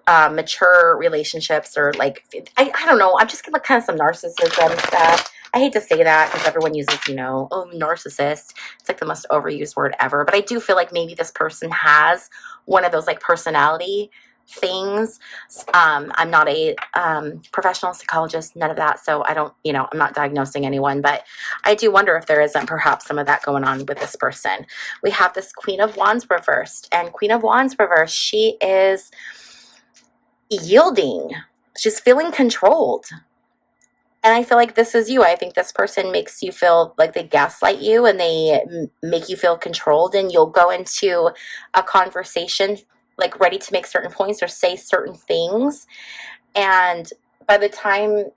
mature relationships, or like I don't know, I'm just gonna kind of some narcissism stuff. I hate to say that because everyone uses, you know, oh, narcissist. It's like the most overused word ever. But I do feel like maybe this person has one of those like personality things. I'm not a professional psychologist, none of that. So I don't, you know, I'm not diagnosing anyone. But I do wonder if there isn't perhaps some of that going on with this person. We have this Queen of Wands reversed. And Queen of Wands reversed, she is yielding. She's feeling controlled. And I feel like this is you. I think this person makes you feel like they gaslight you and they make you feel controlled, and you'll go into a conversation like ready to make certain points or say certain things. And by the time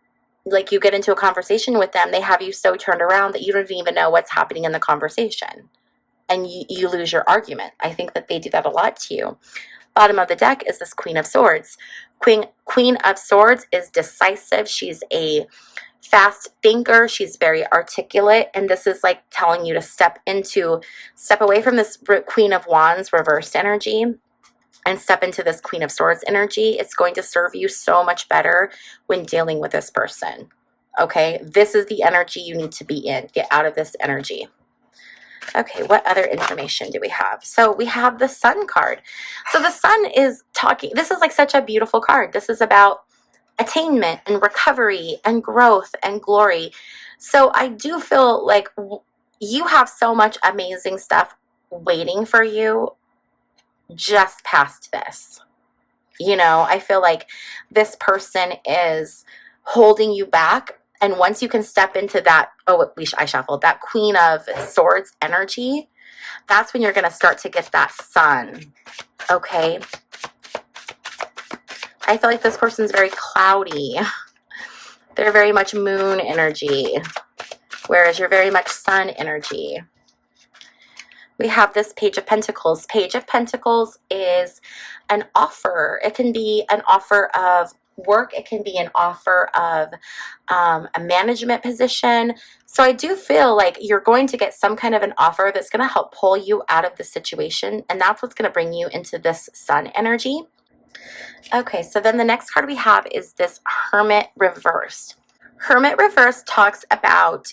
like you get into a conversation with them, they have you so turned around that you don't even know what's happening in the conversation. And you lose your argument. I think that they do that a lot to you. bottom of the deck is this Queen of Swords. Queen of Swords is decisive. She's a fast thinker. She's very articulate. And this is like telling you to step away from this Queen of Wands reversed energy and step into this Queen of Swords energy. It's going to serve you so much better when dealing with this person. Okay, this is the energy you need to be in. Get out of this energy. Okay, what other information do we have? So we have the Sun card. So the Sun is talking, this is like such a beautiful card. This is about attainment and recovery and growth and glory. So I do feel like you have so much amazing stuff waiting for you just past this. You know, I feel like this person is holding you back. And once you can step into that, I shuffled, that Queen of Swords energy, that's when you're going to start to get that Sun. Okay. I feel like this person's very cloudy. They're very much moon energy, whereas you're very much sun energy. We have this Page of Pentacles. Page of Pentacles is an offer. It can be an offer of work. It can be an offer of a management position. So I do feel like you're going to get some kind of an offer that's going to help pull you out of the situation. And that's what's going to bring you into this Sun energy. Okay, so then the next card we have is this Hermit reversed. Hermit reversed talks about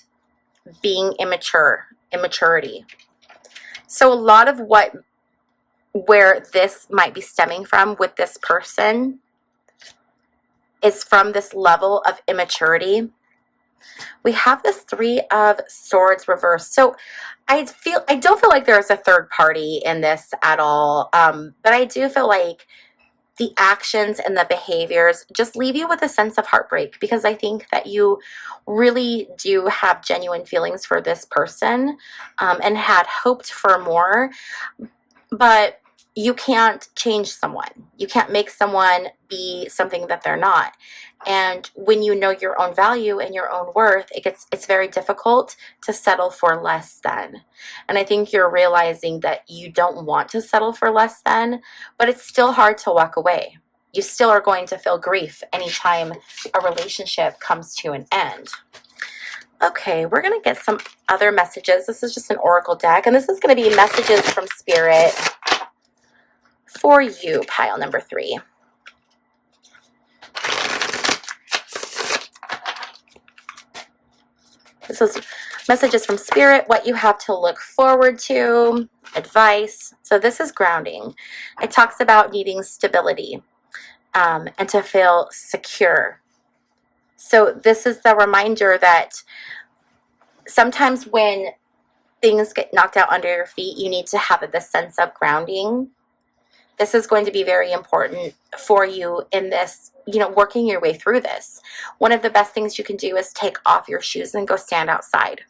being immaturity. So a lot of where this might be stemming from with this person is from this level of immaturity. We have this Three of Swords reversed. So I don't feel like there's a third party in this at all. But I do feel like the actions and the behaviors just leave you with a sense of heartbreak, because I think that you really do have genuine feelings for this person and had hoped for more, but you can't change someone. You can't make someone be something that they're not. And when you know your own value and your own worth, it's very difficult to settle for less than. And I think you're realizing that you don't want to settle for less than, but it's still hard to walk away. You still are going to feel grief anytime a relationship comes to an end. Okay, we're going to get some other messages. This is just an oracle deck, and this is going to be messages from Spirit for you, pile number 3. This is messages from Spirit, what you have to look forward to, advice. So this is grounding. It talks about needing stability and to feel secure. So this is the reminder that sometimes when things get knocked out under your feet, you need to have this sense of grounding. This is going to be very important for you in this, working your way through this. One of the best things you can do is take off your shoes and go stand outside.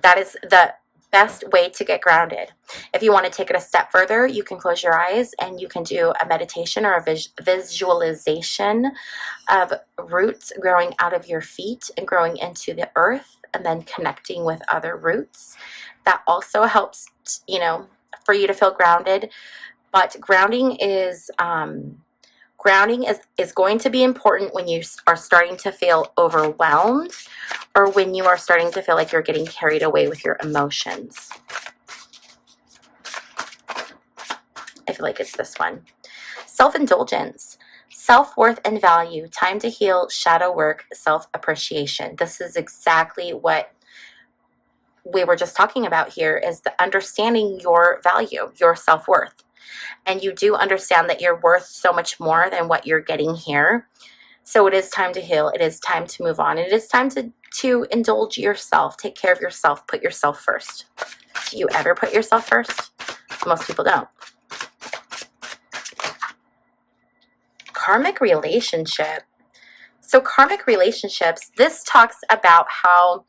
That is the best way to get grounded. If you want to take it a step further, you can close your eyes and you can do a meditation or a visualization of roots growing out of your feet and growing into the earth and then connecting with other roots. That also helps, for you to feel grounded. But grounding is going to be important when you are starting to feel overwhelmed or when you are starting to feel like you're getting carried away with your emotions. I feel like it's this one. Self-indulgence, self-worth and value, time to heal, shadow work, self-appreciation. This is exactly what we were just talking about here, is the understanding your value, your self-worth. And you do understand that you're worth so much more than what you're getting here. So it is time to heal. It is time to move on. It is time to indulge yourself. Take care of yourself. Put yourself first. Do you ever put yourself first? Most people don't. Karmic relationship. So karmic relationships, this talks about how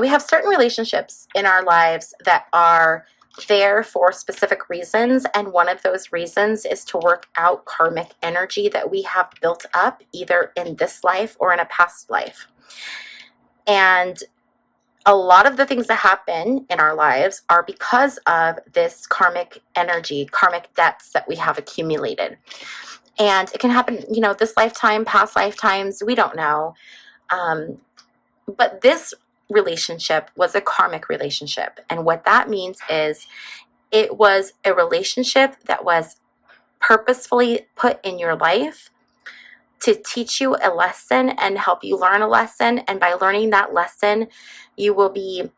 we have certain relationships in our lives that are there for specific reasons, and one of those reasons is to work out karmic energy that we have built up either in this life or in a past life. And a lot of the things that happen in our lives are because of this karmic energy, karmic debts that we have accumulated. And it can happen, you know, this lifetime, past lifetimes, we don't know. But this relationship was a karmic relationship. And what that means is it was a relationship that was purposefully put in your life to teach you a lesson and help you learn a lesson. And by learning that lesson, you will be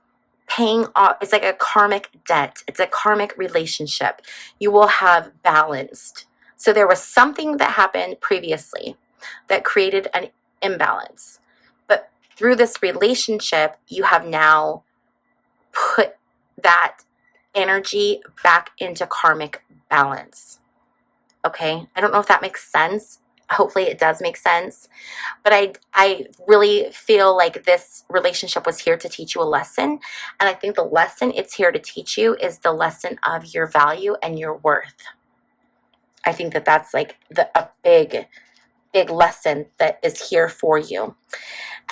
paying off. It's like a karmic debt. It's a karmic relationship. You will have balanced. So there was something that happened previously that created an imbalance. But through this relationship, you have now put that energy back into karmic balance. Okay? I don't know if that makes sense. Hopefully it does make sense. But I really feel like this relationship was here to teach you a lesson. And I think the lesson it's here to teach you is the lesson of your value and your worth. I think that that's like a big lesson that is here for you.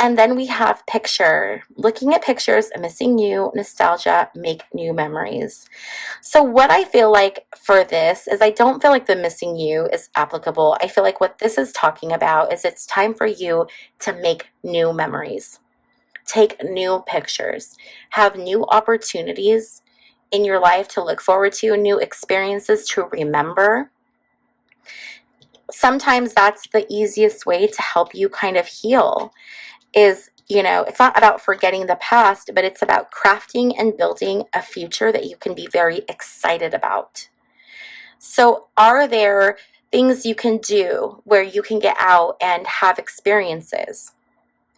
And then we have picture. Looking at pictures, missing you, nostalgia, make new memories. So what I feel like for this is I don't feel like the missing you is applicable. I feel like what this is talking about is it's time for you to make new memories. Take new pictures. Have new opportunities in your life to look forward to, new experiences to remember. Sometimes that's the easiest way to help you kind of heal. Is, you know, it's not about forgetting the past, but it's about crafting and building a future that you can be very excited about. So are there things you can do where you can get out and have experiences?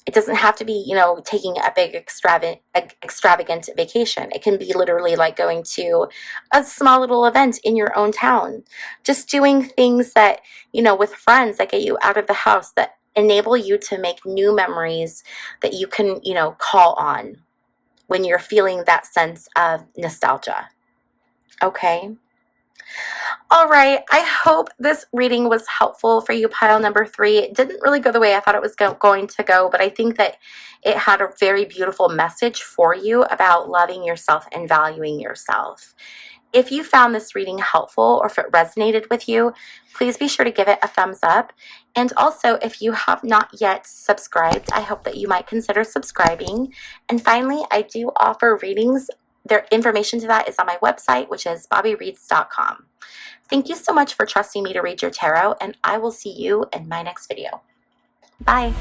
It doesn't have to be, you know, taking a big extravagant vacation. It can be literally like going to a small little event in your own town. Just doing things that, you know, with friends that get you out of the house, that enable you to make new memories that you can, you know, call on when you're feeling that sense of nostalgia. Okay. All right. I hope this reading was helpful for you, pile number 3. It didn't really go the way I thought it was going to go, but I think that it had a very beautiful message for you about loving yourself and valuing yourself. If you found this reading helpful or if it resonated with you, please be sure to give it a thumbs up. And also, if you have not yet subscribed, I hope that you might consider subscribing. And finally, I do offer readings. Their information to that is on my website, which is bobbiereads.com. Thank you so much for trusting me to read your tarot, and I will see you in my next video. Bye.